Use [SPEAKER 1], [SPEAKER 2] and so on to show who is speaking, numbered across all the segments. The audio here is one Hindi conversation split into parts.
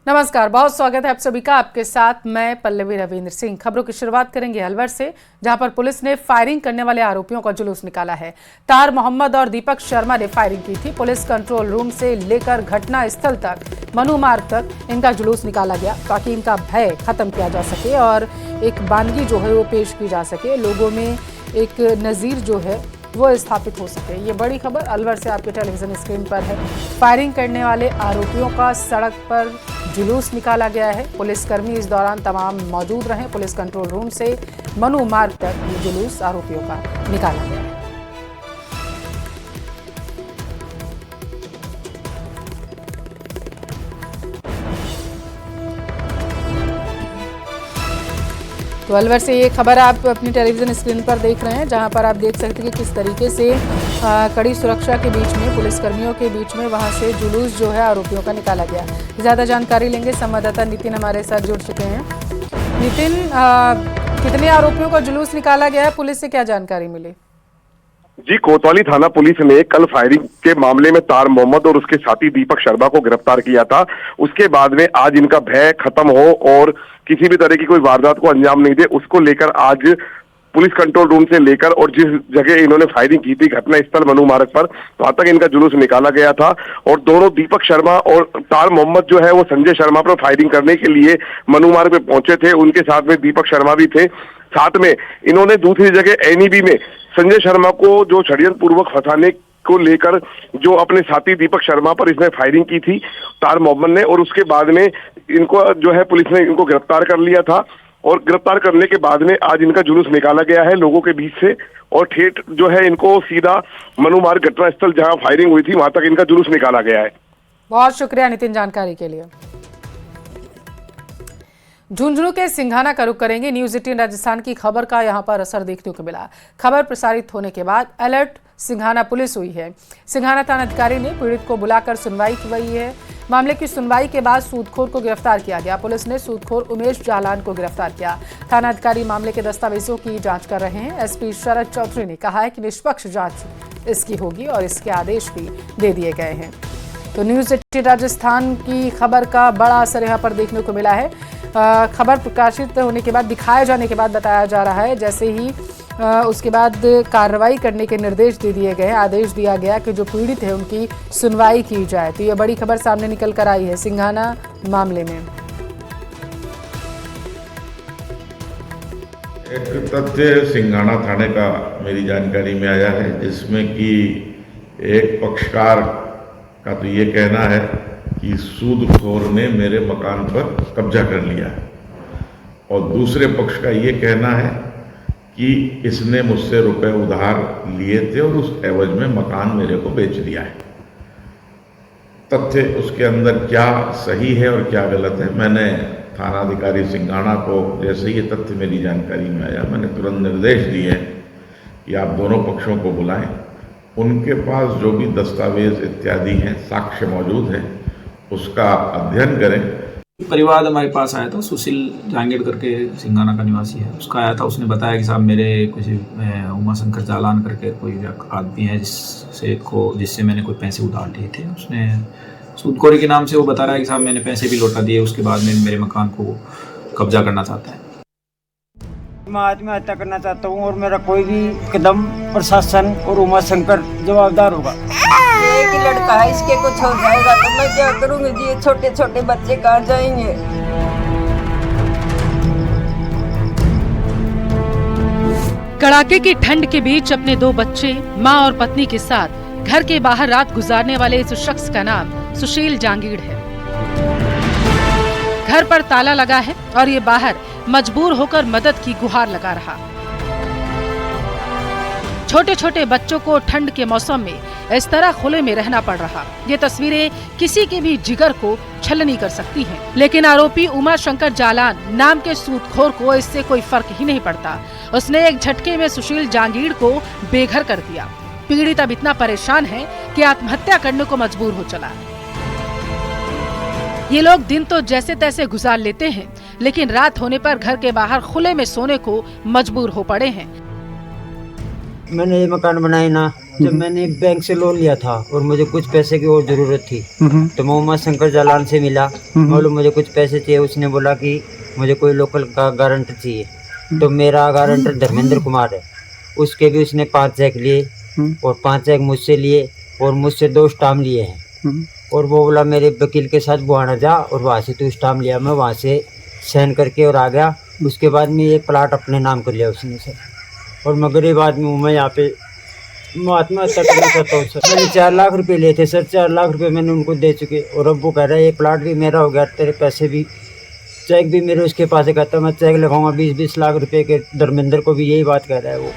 [SPEAKER 1] नमस्कार, बहुत स्वागत है आप सभी का। आपके साथ मैं पल्लवी रविंद्र सिंह। खबरों की शुरुआत करेंगे अलवर से, जहां पर पुलिस ने फायरिंग करने वाले आरोपियों का जुलूस निकाला है। तार मोहम्मद और दीपक शर्मा ने फायरिंग की थी। पुलिस कंट्रोल रूम से लेकर घटना स्थल तक, मनु मार्ग तक इनका जुलूस निकाला गया ताकि इनका भय खत्म किया जा सके और एक बानगी जो है वो पेश की जा सके, लोगों में एक नज़ीर जो है वो स्थापित हो सके। ये बड़ी खबर अलवर से आपके टेलीविजन स्क्रीन पर है। फायरिंग करने वाले आरोपियों का सड़क पर जुलूस निकाला गया है। पुलिसकर्मी इस दौरान तमाम मौजूद रहे। पुलिस कंट्रोल रूम से मनु मार्ग तक ये जुलूस आरोपियों का निकाला गया है। तो अलवर से ये खबर आप अपनी टेलीविजन स्क्रीन पर देख रहे हैं, जहां पर आप देख सकते हैं कि किस तरीके से कड़ी सुरक्षा के बीच में, पुलिसकर्मियों के बीच में वहां से जुलूस जो है आरोपियों का निकाला गया। ज़्यादा जानकारी लेंगे, संवाददाता नितिन हमारे साथ जुड़ चुके हैं। नितिन, कितने आरोपियों का जुलूस निकाला गया है, पुलिस से क्या जानकारी मिली?
[SPEAKER 2] जी, कोतवाली थाना पुलिस ने कल फायरिंग के मामले में तार मोहम्मद और उसके साथी दीपक शर्मा को गिरफ्तार किया था। उसके बाद में आज इनका भय खत्म हो और किसी भी तरह की कोई वारदात को अंजाम नहीं दे, उसको लेकर आज पुलिस कंट्रोल रूम से लेकर और जिस जगह इन्होंने फायरिंग की थी घटना स्थल मनु मार्ग पर, वहां तक इनका जुलूस निकाला गया था। और दोनों दीपक शर्मा और तार मोहम्मद जो है वो संजय शर्मा पर फायरिंग करने के लिए मनु मार्ग में पहुंचे थे। उनके साथ में दीपक शर्मा भी थे। साथ में इन्होंने दूसरी जगह एनईबी में संजय शर्मा को जो षड्यंत्र पूर्वक फंसाने को लेकर जो अपने साथी दीपक शर्मा पर इसने फायरिंग की थी तार मोहम्मद ने, और उसके बाद में इनको जो है पुलिस ने इनको गिरफ्तार कर लिया था। और गिरफ्तार करने के बाद में आज इनका जुलूस निकाला गया है लोगों के बीच से, और ठेठ जो है इनको सीधा मनु मार्ग घटना स्थल जहां फायरिंग हुई थी वहां तक इनका जुलूस निकाला गया है।
[SPEAKER 1] बहुत शुक्रिया नितिन जानकारी के लिए। झुंझुनू के सिंघाना का रुख करेंगे। न्यूज 18 राजस्थान की खबर का यहां पर असर देखने को मिला। खबर प्रसारित होने के बाद अलर्ट सिंघाना पुलिस हुई है। सिंघाना थानाधिकारी ने पीड़ित को बुलाकर सुनवाई की गई है। मामले की सुनवाई के बाद सूदखोर को गिरफ्तार किया गया। पुलिस ने सूदखोर उमेश जालान को गिरफ्तार किया। थानाधिकारी मामले के दस्तावेजों की जांच कर रहे हैं। एसपी शरद चौधरी ने कहा है कि निष्पक्ष जांच इसकी होगी और इसके आदेश भी दे दिए गए हैं। तो न्यूज 18 राजस्थान की खबर का बड़ा असर यहाँ पर देखने को मिला है। खबर प्रकाशित होने के बाद, दिखाए जाने के बाद बताया जा रहा है, जैसे ही उसके बाद कार्रवाई करने के निर्देश दे दिए गए, आदेश दिया गया कि जो पीड़ित है उनकी सुनवाई की जाए। तो ये बड़ी खबर सामने निकल कर आई है सिंघाना मामले में।
[SPEAKER 3] एक तथ्य सिंघाना थाने का मेरी जानकारी में आया है, जिसमें कि एक पक्षकार का तो ये कहना है कि सूदखोर ने मेरे मकान पर कब्जा कर लिया है, और दूसरे पक्ष का ये कहना है कि इसने मुझसे रुपए उधार लिए थे और उस एवज में मकान मेरे को बेच दिया है। तथ्य उसके अंदर क्या सही है और क्या गलत है, मैंने थानाधिकारी सिंघाना को जैसे ही ये तथ्य मेरी जानकारी में आया, मैंने तुरंत निर्देश दिए कि आप दोनों पक्षों को बुलाएं, उनके पास जो भी दस्तावेज इत्यादि हैं, साक्ष्य मौजूद हैं, उसका अध्ययन करें।
[SPEAKER 4] परिवार हमारे पास आया था, सुशील जांगीड़ करके सिंघाना का निवासी है, उसका आया था। उसने बताया कि साहब मेरे कुछ उमा शंकर जालान करके कोई आदमी है जिससे मैंने कोई पैसे उधार लिए थे। उसने सूदखोरी के नाम से वो बता रहा है कि साहब मैंने पैसे भी लौटा दिए, उसके बाद में मेरे मकान को कब्जा करना चाहता है।
[SPEAKER 5] मैं आत्महत्या करना चाहता हूँ और मेरा कोई भी कदम प्रशासन और उमा शंकर जवाबदार होगा।
[SPEAKER 6] एक ही लड़का है, इसके कुछ हो जाएगा तो मैं क्या करूँगी जी? ये छोटे छोटे बच्चे कहाँ जाएंगे?
[SPEAKER 1] कड़ाके की ठंड के बीच अपने 2 बच्चे, मां और पत्नी के साथ घर के बाहर रात गुजारने वाले इस शख्स का नाम सुशील जांगीड़ है। घर पर ताला लगा है और ये बाहर मजबूर होकर मदद की गुहार लगा रहा। छोटे छोटे बच्चों को ठंड के मौसम में इस तरह खुले में रहना पड़ रहा। ये तस्वीरें किसी के भी जिगर को छलनी कर सकती हैं। लेकिन आरोपी उमा शंकर जालान नाम के सूदखोर को इससे कोई फर्क ही नहीं पड़ता। उसने एक झटके में सुशील जांगीड़ को बेघर कर दिया। पीड़ित अब इतना परेशान है कि आत्महत्या करने को मजबूर हो चला। ये लोग दिन तो जैसे तैसे गुजार लेते हैं, लेकिन रात होने पर घर के बाहर खुले में सोने को मजबूर हो पड़े हैं।
[SPEAKER 5] मैंने ये मकान बनाए ना, जब मैंने बैंक से लोन लिया था और मुझे कुछ पैसे की और ज़रूरत थी तो मैं उमा शंकर जालान से मिला। मालूम मुझे कुछ पैसे चाहिए, उसने बोला कि मुझे कोई लोकल का गारंटर चाहिए। तो मेरा गारंटर धर्मेंद्र कुमार है, उसके भी उसने 5 चेक लिए और 5 चेक मुझसे लिए और मुझसे 2 स्टाम्प लिए हैं। और वो बोला मेरे वकील के साथ बुआना जा और वहाँ से तू स्टाम्प लिया। मैं वहाँ से साइन करके और आ गया। उसके बाद में एक प्लाट अपने नाम कर लिया उसने सर। और मैं गरीब आदमी हूँ, मैं यहाँ पे आत्महत्या करना चाहता हूँ सर। मैंने 4 लाख रुपए लिए थे सर, 4 लाख रुपए मैंने उनको दे चुके और अब वो कह रहा है ये प्लाट भी मेरा हो गया, तेरे पैसे भी, चेक भी मेरे उसके पास है। कहता मैं चेक लगाऊंगा 20-20 लाख रुपए के। धर्मेंद्र को भी यही बात कह रहा है वो।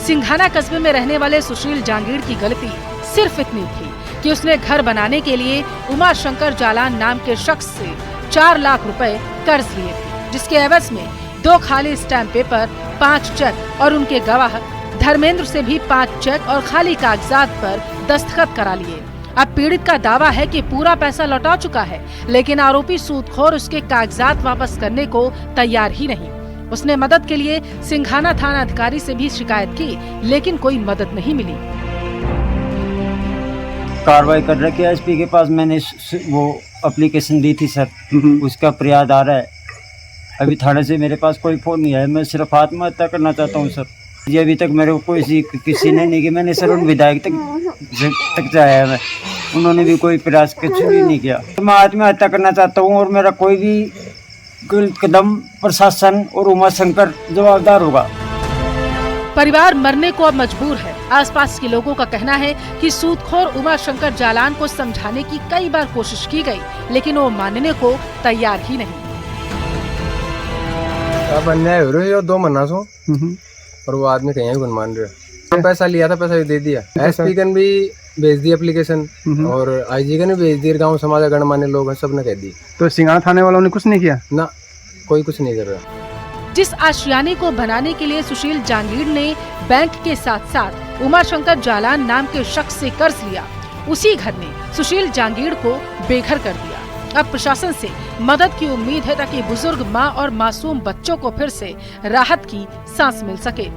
[SPEAKER 1] सिंघाना कस्बे में रहने वाले सुशील जांगीड़ की गलती सिर्फ इतनी थी कि उसने घर बनाने के लिए उमा शंकर जालान नाम के शख्स से 4 लाख रुपए कर्ज लिए थे, जिसके एवज में 2 खाली स्टैम्प पेपर, 5 चेक और उनके गवाह धर्मेंद्र से भी 5 चेक और खाली कागजात पर दस्तखत करा लिए। अब पीड़ित का दावा है कि पूरा पैसा लौटा चुका है, लेकिन आरोपी सूदखोर उसके कागजात वापस करने को तैयार ही नहीं। उसने मदद के लिए सिंघाना थाना अधिकारी से भी शिकायत की, लेकिन कोई मदद नहीं मिली।
[SPEAKER 5] कार्रवाई कर रखे एसपी के पास मैंने वो एप्लीकेशन दी थी सर, उसका फरियाद आ रहा है। अभी थाने से मेरे पास कोई फोन नहीं आया। मैं सिर्फ आत्महत्या करना चाहता हूँ सर। ये अभी तक मेरे को किसी ने नहीं किया। मैंने सर उन विधायक तक जाया मैं, उन्होंने भी कोई प्रयास कुछ भी नहीं किया। मैं आत्महत्या करना चाहता हूँ और मेरा कोई भी कदम प्रशासन और उमा शंकर जवाबदार होगा।
[SPEAKER 1] परिवार मरने को अब मजबूर है। आसपास के लोगों का कहना है कि सूदखोर उमा शंकर जालान को समझाने की कई बार कोशिश की गई, लेकिन वो मानने को तैयार ही नहीं।
[SPEAKER 7] अब अन्याय हो रहा है 2 महीना सो और वो आदमी कहीं भी मान रहे। पैसा लिया था, पैसा भी दे दिया। एसपी कन भी भेज दी एप्लीकेशन और आईजी कन भी भेज दी। गाँव समाज गणमान्य लोग हैं, सबने कह दी।
[SPEAKER 8] तो सिंघाना थाने वालों ने कुछ नहीं किया
[SPEAKER 7] ना, कोई कुछ नहीं कर रहा।
[SPEAKER 1] जिस आशियाने को बनाने के लिए सुशील जांगीड़ ने बैंक के साथ साथ उमा शंकर जालान नाम के शख्स से कर्ज लिया, उसी घर ने सुशील जांगीड़ को बेघर कर दिया। अब प्रशासन से मदद की उम्मीद है ताकि बुजुर्ग मां और मासूम बच्चों को फिर से राहत की सांस मिल सके।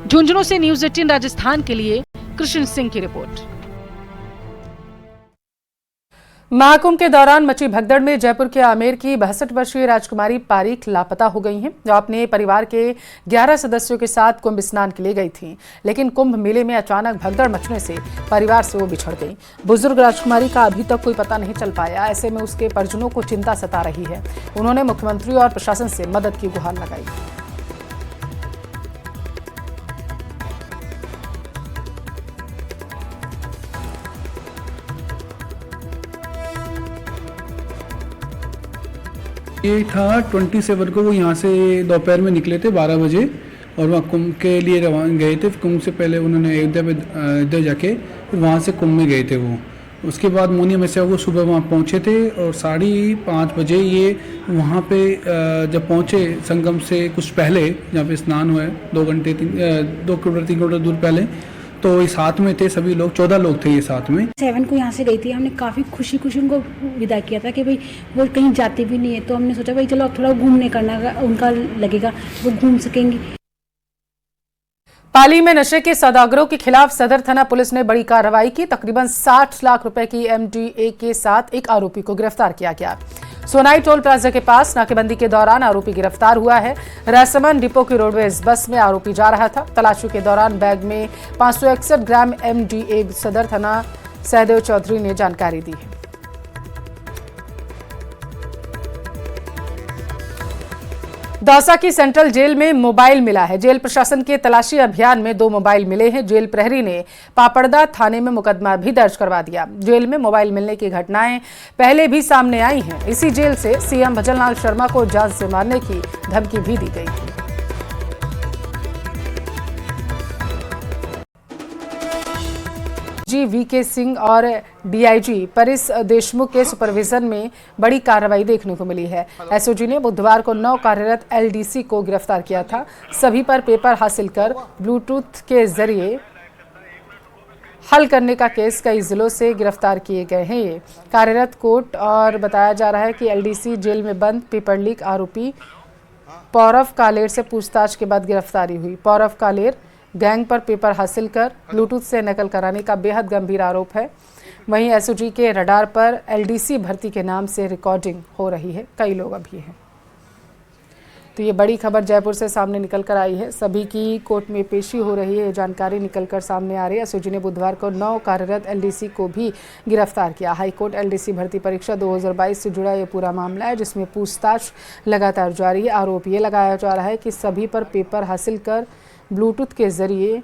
[SPEAKER 1] झुंझुनू से न्यूज़ 18 राजस्थान के लिए कृष्ण सिंह की रिपोर्ट। महाकुंभ के दौरान मची भगदड़ में जयपुर के आमेर की 62 वर्षीय राजकुमारी पारीख लापता हो गई हैं, जो अपने परिवार के 11 सदस्यों के साथ कुंभ स्नान के लिए गई थीं। लेकिन कुंभ मेले में अचानक भगदड़ मचने से परिवार से वो बिछड़ गई। बुजुर्ग राजकुमारी का अभी तक कोई पता नहीं चल पाया। ऐसे में उसके परिजनों को चिंता सता रही है। उन्होंने मुख्यमंत्री और प्रशासन से मदद की गुहार लगाई।
[SPEAKER 8] ये था 27 को। वो यहाँ से दोपहर में निकले थे 12 बजे और वहाँ कुंभ के लिए रवाना गए थे। कुंभ से पहले उन्होंने अयोध्या में इधर जाके फिर वहाँ से कुंभ में गए थे वो। उसके बाद मोनी अमावस्या को सुबह वहाँ पहुँचे थे और 5:30 बजे ये वहाँ पे जब पहुँचे संगम से कुछ पहले, जहाँ पे स्नान हुआ है 2 किलोमीटर 3 किलोमीटर दूर पहले, तो ये साथ में थे सभी लोग, 14 लोग थे ये साथ में।
[SPEAKER 9] 7 को यहाँ से गई थी। हमने काफ़ी खुशी उनको विदा किया था कि भाई वो कहीं जाते भी नहीं है, तो हमने सोचा भाई चलो अब थोड़ा घूमने करना उनका लगेगा, वो घूम सकेंगी।
[SPEAKER 1] पाली में नशे के सौदागरों के खिलाफ सदर थाना पुलिस ने बड़ी कार्रवाई की। तकरीबन 60 लाख रुपए की MDA के साथ एक आरोपी को गिरफ्तार किया गया। सोनाई टोल प्लाजा के पास नाकेबंदी के दौरान आरोपी गिरफ्तार हुआ है। राजसमंद डिपो की रोडवेज बस में आरोपी जा रहा था। तलाशी के दौरान बैग में 561 ग्राम MDA सदर थाना सहदेव चौधरी ने जानकारी दी है। दौसा की सेंट्रल जेल में मोबाइल मिला है। जेल प्रशासन के तलाशी अभियान में 2 मोबाइल मिले हैं। जेल प्रहरी ने पापड़दा थाने में मुकदमा भी दर्ज करवा दिया। जेल में मोबाइल मिलने की घटनाएं पहले भी सामने आई हैं। इसी जेल से CM भजनलाल शर्मा को जान से मारने की धमकी भी दी गई थी। VK सिंह और DIG परिस देशमुख के सुपरविजन में बड़ी कार्रवाई देखने को मिली है। SOG ने बुधवार को 9 कार्यरत LDC को गिरफ्तार किया था। सभी पर पेपर हासिल कर ब्लूटूथ के जरिए हल करने का केस कई जिलों से गिरफ्तार किए गए हैं। ये कार्यरत कोर्ट और बताया जा रहा है कि LDC जेल में बंद पेपर लीक आरोपी पौरव कालेर से पूछताछ के बाद गिरफ्तारी हुई। पौरव कालेर गैंग पर पेपर हासिल कर ब्लूटूथ से नकल कराने का बेहद गंभीर आरोप है। वहीं एसओजी के रडार पर एलडीसी भर्ती के नाम से रिकॉर्डिंग हो रही है, कई लोग अभी हैं। तो ये बड़ी खबर जयपुर से सामने निकल कर आई है। सभी की कोर्ट में पेशी हो रही है, ये जानकारी निकलकर सामने आ रही है। एसओजी ने बुधवार को 9 कार्यरत एलडीसी को भी गिरफ्तार किया। हाईकोर्ट एलडीसी भर्ती परीक्षा 2022 से जुड़ा ये पूरा मामला है, जिसमें पूछताछ लगातार जारी है। आरोप ये लगाया जा रहा है कि सभी पर पेपर हासिल कर ब्लूटूथ के जरिए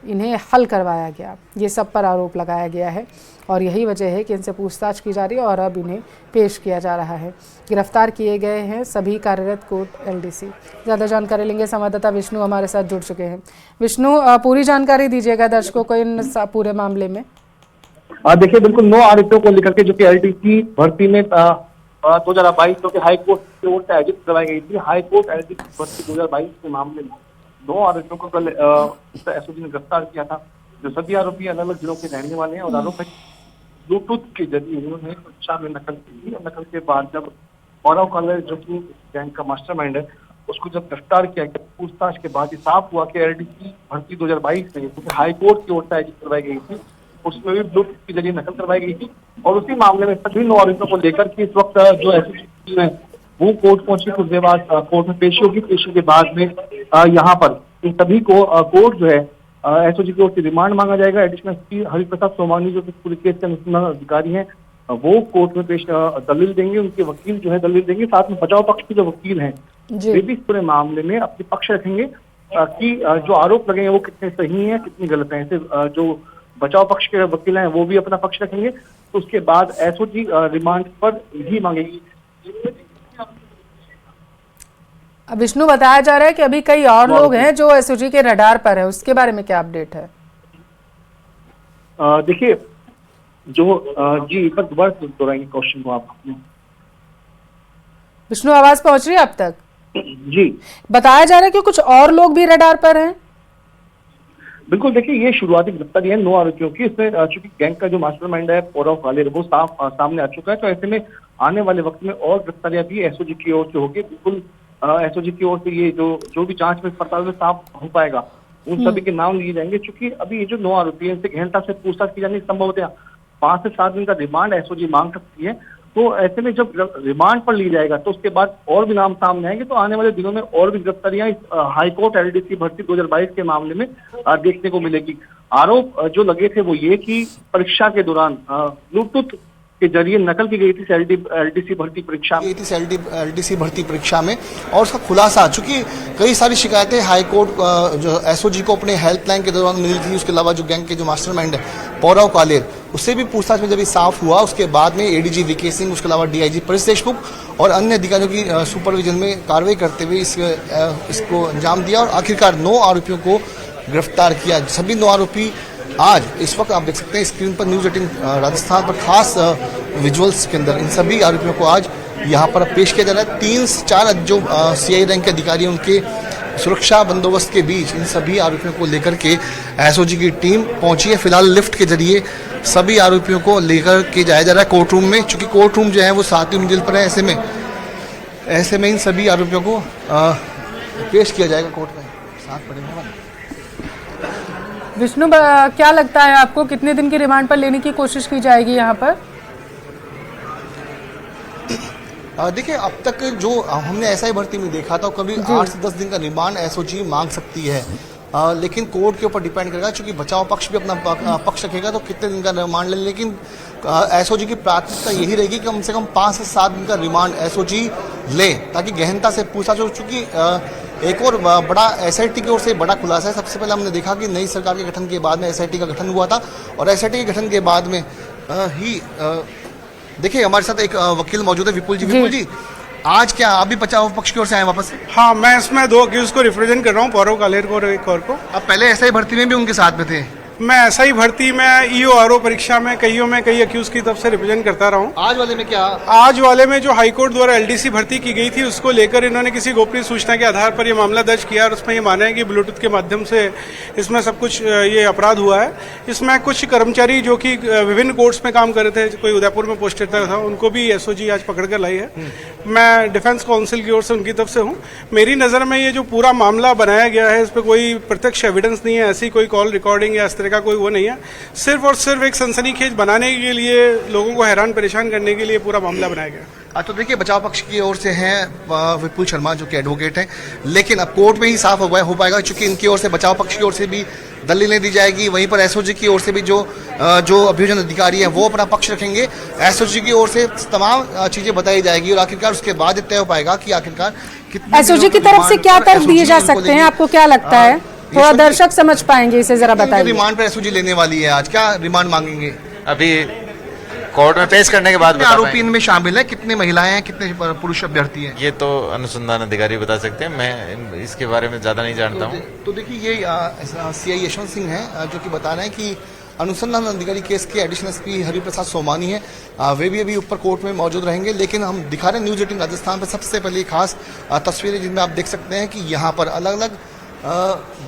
[SPEAKER 1] इन्हें हल करवाया गया। ये सब पर आरोप लगाया गया है और यही वजह है कि इनसे पूछताछ की जा रही है और अब इन्हें पेश किया जा रहा है। गिरफ्तार किए गए हैं सभी कार्यरत कोर्ट एलडीसी। ज़्यादा जानकारी लेंगे, संवाददाता विष्णु हमारे साथ जुड़ चुके हैं। विष्णु, पूरी जानकारी दीजिएगा दर्शकों को इन पूरे मामले में।
[SPEAKER 10] देखिए, बिल्कुल 9 आरोपियों को लेकर के जो कि एलडीसी भर्ती में 2022 जो कि हाईकोर्ट की ओर से आयोजित करवाई गई थी। हाईकोर्ट एलडीसी भर्ती 2022 के मामले में 9 आरोपियों को कल एसओजी ने गिरफ्तार किया था। जो सभी आरोपी अलग अलग जिलों के रहने वाले हैं और आरोप है ब्लूटूथ के जरिए उन्होंने परीक्षा में नकल की थी। नकल के बाद जब गौरव कॉलेज जो कि गैंग का मास्टरमाइंड है, उसको जब गिरफ्तार किया गया, पूछताछ के बाद ये साफ हुआ कि एलडीसी भर्ती 2022 में क्योंकि हाईकोर्ट की ओर से आयोजित करवाई गई थी, उसमें भी ब्लूटूथ के जरिए नकल करवाई गई थी। और उसी मामले में सभी 9 आरोपियों को लेकर के इस वक्त जो एसओजी है वो कोर्ट पहुंची। कुछ देर बाद कोर्ट में पेशी होगी। पेशी के बाद में यहाँ पर इन सभी को कोर्ट जो है एसओजी की ओर से रिमांड मांगा जाएगा। एडिशनल एसपी हरिप्रताप सोमानी जो कि पूरे केस के अनुसंधान अधिकारी हैं, वो कोर्ट में पेश दलील देंगे। उनके वकील जो है दलील देंगे। साथ में बचाव पक्ष के जो वकील हैं वे भी इस पूरे मामले में अपने पक्ष रखेंगे कि जो आरोप लगे हैं वो कितने सही हैं, कितनी गलत हैं। ऐसे जो बचाव पक्ष के वकील हैं वो भी अपना पक्ष रखेंगे। तो उसके बाद एसओजी रिमांड पर ही मांगेगी।
[SPEAKER 1] विष्णु, बताया जा रहा है कि अभी कई और लोग हैं जो एसओजी के रडार पर है, उसके बारे में क्या अपडेट है?
[SPEAKER 10] देखिए, जो जी एक बार दोबारा दोहराएंगे क्वेश्चन को आप।
[SPEAKER 1] विष्णु, आवाज पहुंच रही है अब तक?
[SPEAKER 10] जी,
[SPEAKER 1] बताया जा रहा है कि कुछ और लोग भी रडार पर हैं।
[SPEAKER 10] बिल्कुल, देखिए ये शुरुआती गिरफ्तारी है 9 आरोपियों की। इसमें चूंकि गैंग का जो मास्टरमाइंड है गौरव कालेर वो सामने आ चुका है, तो ऐसे में आने वाले वक्त में और गिरफ्तारियां भी एसओजी की ओर से होगी। बिल्कुल एसओजी की ओर से ये जो भी जांच में पड़ताल में साफ हो पाएगा उन सभी के नाम लिए जाएंगे। क्योंकि अभी ये जो 9 आरोपी है इनसे गहनता से पूछताछ की जानी संभवतः 5 से 7 दिन का रिमांड एसओजी मांग सकती है। तो ऐसे में जब रिमांड पर ली जाएगा तो उसके बाद और भी नाम सामने आएंगे। तो आने वाले दिनों में और भी गिरफ्तारियां हाईकोर्ट एलडीसी भर्ती 2022 के मामले में देखने को मिलेगी। आरोप जो लगे थे वो ये कि परीक्षा के दौरान ब्लूटूथ के जरिए नकल की गई थी एलडीसी भर्ती परीक्षा में
[SPEAKER 11] एलडीसी भर्ती परीक्षा में, और उसका खुलासा चूंकि कई सारी शिकायतें हाईकोर्ट जो एसओजी को अपने हेल्पलाइन के दौरान मिली थी। उसके अलावा जो गैंग के जो मास्टरमाइंड है गौरव कालेर, उससे भी पूछताछ में जब ये साफ हुआ, उसके बाद में एडीजी वीके सिंह, उसके अलावा डीआईजी परेश देशमुख और अन्य अधिकारियों की सुपरविजन में कार्रवाई करते हुए इसको अंजाम दिया और आखिरकार 9 आरोपियों को गिरफ्तार किया। सभी 9 आरोपी आज इस वक्त आप देख सकते हैं स्क्रीन पर न्यूज़ 18 राजस्थान पर खास विजुअल्स के अंदर इन सभी आरोपियों को आज यहाँ पर पेश किया जा रहा है। 3 से 4 जो सीआई रैंक के अधिकारी उनके सुरक्षा बंदोबस्त के बीच इन सभी आरोपियों को लेकर के एसओजी की टीम पहुंची है। फिलहाल लिफ्ट के जरिए सभी आरोपियों को लेकर के जाया जा रहा है कोर्ट रूम में। चूंकि कोर्ट रूम जो है वो 7वीं मंजिल पर है, ऐसे में इन सभी आरोपियों को पेश किया जाएगा कोर्ट में। साथ पड़े हैं
[SPEAKER 1] विष्णु, क्या लगता है आपको कितने दिन की रिमांड पर लेने की कोशिश की जाएगी यहाँ पर?
[SPEAKER 11] देखिए, अब तक जो हमने एसआई भर्ती में देखा था कभी 8 से 10 दिन का रिमांड एसओजी मांग सकती है, लेकिन कोर्ट के ऊपर डिपेंड करेगा। क्योंकि बचाव पक्ष भी अपना पक्ष रखेगा तो कितने दिन का रिमांड ले। लेकिन एसओजी की प्राथमिकता यही रहेगी कि कम से कम 5 से 7 दिन का रिमांड एसओजी ले, ताकि गहनता से पूछताछ हो। चूंकि एक और बड़ा एसआईटी की ओर से बड़ा खुलासा है। सबसे पहले हमने देखा कि नई सरकार के गठन के बाद में एसआईटी का गठन हुआ था और एसआईटी के गठन के बाद में ही देखिए हमारे साथ एक वकील मौजूद है, विपुल जी। विपुल जी, आज क्या आप भी बचाव पक्ष की ओर से आए वापस?
[SPEAKER 12] हाँ, मैं इसमें 2 अक्यूज को रिप्रेजेंट कर रहा हूँ, गौरव कालेर को और एक और को।
[SPEAKER 11] अब पहले एसआई भर्ती में भी उनके साथ में थे?
[SPEAKER 12] मैं एसआई भर्ती में ईओआरओ परीक्षा में कई अक्यूज की तरफ से रिप्रेजेंट करता रहा हूँ।
[SPEAKER 11] आज वाले में क्या?
[SPEAKER 12] आज वाले में जो हाईकोर्ट द्वारा एलडीसी भर्ती की गई थी उसको लेकर इन्होंने किसी गोपनीय सूचना के आधार पर ये मामला दर्ज किया और उसमें ये माना है कि ब्लूटूथ के माध्यम से इसमें सब कुछ ये अपराध हुआ है। इसमें कुछ कर्मचारी जो कि विभिन्न कोर्ट्स में काम कर रहे थे, कोई उदयपुर में पोस्टेड था, उनको भी एसओजी आज पकड़ कर लाई है। मैं डिफेंस काउंसिल की ओर से उनकी तरफ से हूँ। मेरी नज़र में ये जो पूरा मामला बनाया गया है इस पर कोई प्रत्यक्ष एविडेंस नहीं है, ऐसी कोई कॉल रिकॉर्डिंग या इस तरह का कोई वो नहीं है। सिर्फ और सिर्फ एक सनसनीखेज बनाने के लिए, लोगों को हैरान परेशान करने के लिए पूरा मामला बनाया गया।
[SPEAKER 11] तो देखिए, बचाव पक्ष की ओर से हैं विपुल शर्मा जो कि एडवोकेट हैं, लेकिन अब कोर्ट में ही साफ हो पाएगा क्योंकि इनकी ओर से, बचाव पक्ष की ओर से भी दलीलें दी जाएगी, वहीं पर एसओजी की ओर से भी जो अभियोजन अधिकारी है वो अपना पक्ष रखेंगे, एसओजी की ओर से तमाम चीजें बताई जाएगी और आखिरकार उसके बाद तय हो पाएगा कि आखिरकार
[SPEAKER 1] एसओजी की तरफ से क्या तर्क दिए जा सकते हैं, आपको क्या लगता है? थोड़ा दर्शक समझ पाएंगे इसे, जरा बताइए।
[SPEAKER 11] रिमांड पर एसओजी लेने वाली है आज, क्या रिमांड मांगेंगे?
[SPEAKER 13] अभी कोर्ट में पेश करने के बाद
[SPEAKER 11] आरोपी इनमें शामिल है, कितने महिलाएं हैं, कितने पुरुष अभ्यर्थी हैं?
[SPEAKER 13] ये तो अनुसंधान अधिकारी बता सकते हैं, मैं इसके बारे में ज्यादा नहीं जानता हूँ।
[SPEAKER 11] तो देखिए, ये सीआई यशवंत सिंह हैं जो कि बता रहे हैं कि अनुसंधान अधिकारी केस के एडिशनल एसपी हरिप्रसाद सोमानी है, वे भी अभी ऊपर कोर्ट में मौजूद रहेंगे। लेकिन हम दिखा रहे हैं न्यूज़ 18 राजस्थान पर सबसे पहले खास तस्वीरें जिनमें आप देख सकते हैं कि यहाँ पर अलग अलग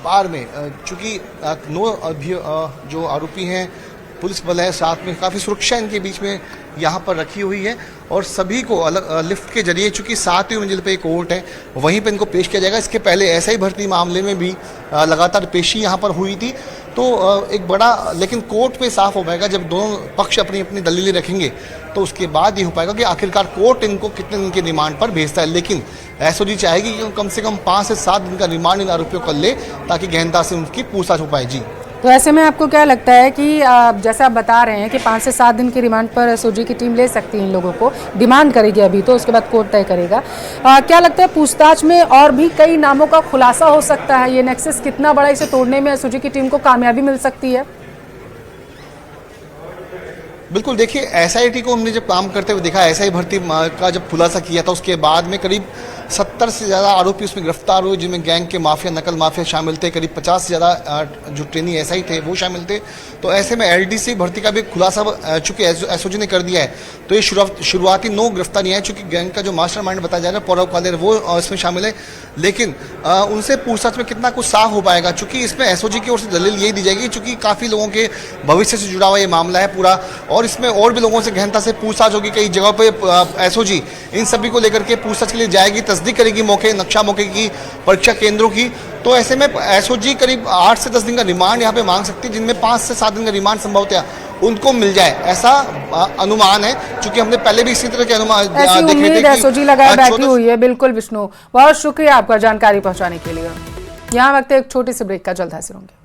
[SPEAKER 11] बार में चूंकि 9 जो आरोपी हैं, पुलिस बल है साथ में, काफ़ी सुरक्षा इनके बीच में यहाँ पर रखी हुई है और सभी को अलग लिफ्ट के जरिए, चूंकि 7वीं मंजिल पे कोर्ट है, वहीं पे इनको पेश किया जाएगा। इसके पहले एसआई भर्ती मामले में भी लगातार पेशी यहाँ पर हुई थी। तो एक बड़ा, लेकिन कोर्ट में साफ हो पाएगा जब दोनों पक्ष अपनी अपनी दलीलें रखेंगे, तो उसके बाद ये हो पाएगा कि आखिरकार कोर्ट इनको कितने दिन के रिमांड पर भेजता है। लेकिन एसओजी चाहेगी कि कम से कम 5 से 7 दिन का रिमांड इन आरोपियों को ले, ताकि गहनता से उनकी पूछताछ हो पाए। जी,
[SPEAKER 1] तो ऐसे में आपको क्या लगता है कि जैसे आप बता रहे हैं कि 5 से 7 दिन की रिमांड पर एसओजी की टीम ले सकती है इन लोगों को, डिमांड करेगी अभी तो, उसके बाद कोर्ट तय करेगा। क्या लगता है पूछताछ में और भी कई नामों का खुलासा हो सकता है? ये नेक्सस कितना बड़ा, इसे तोड़ने में एसओजी की टीम को कामयाबी मिल सकती है?
[SPEAKER 11] बिल्कुल, देखिए, एसआईटी को हमने जब काम करते हुए देखा, एसआई भर्ती का जब खुलासा किया था उसके बाद में करीब 70 से ज़्यादा आरोपी उसमें गिरफ्तार हुए, जिनमें गैंग के माफिया, नकल माफिया शामिल थे। करीब 50 से ज़्यादा जो ट्रेनी एसआई थे वो शामिल थे। तो ऐसे में एलडीसी भर्ती का भी खुलासा चूंकि एसओजी ने कर दिया है, तो ये शुरुआती 9 गिरफ्तारियाँ हैं। चूंकि गैंग का जो मास्टरमाइंड बताया जा रहा है पौरव कालेर, वो इसमें शामिल है। लेकिन उनसे पूछताछ में कितना कुछ साफ हो पाएगा, चूंकि इसमें एसओजी की ओर से दलील यही दी जाएगी, चूंकि काफ़ी लोगों के भविष्य से जुड़ा हुआ ये मामला है पूरा, और इसमें और भी लोगों से गहनता से पूछताछ होगी। कई जगह पे एसओजी इन सभी को लेकर के पूछताछ के लिए जाएगी, तस्दीक करेगी नक्शा मौके की, परीक्षा केंद्रों की। तो ऐसे में एसओजी करीब 8 से 10 दिन का रिमांड यहाँ पे मांग सकती है, जिनमें 5 से 7 दिन का रिमांड संभवतः उनको मिल जाए, ऐसा अनुमान है। क्योंकि हमने पहले भी इसी तरह के अनुमान देखे थे कि
[SPEAKER 1] एसओजी लगाए बैठी हुई है। बिल्कुल विष्णु, बहुत शुक्रिया आपका जानकारी पहुंचाने के लिए। यहाँ वक्त एक छोटी सी ब्रेक का, जल्द हाजिर होंगे।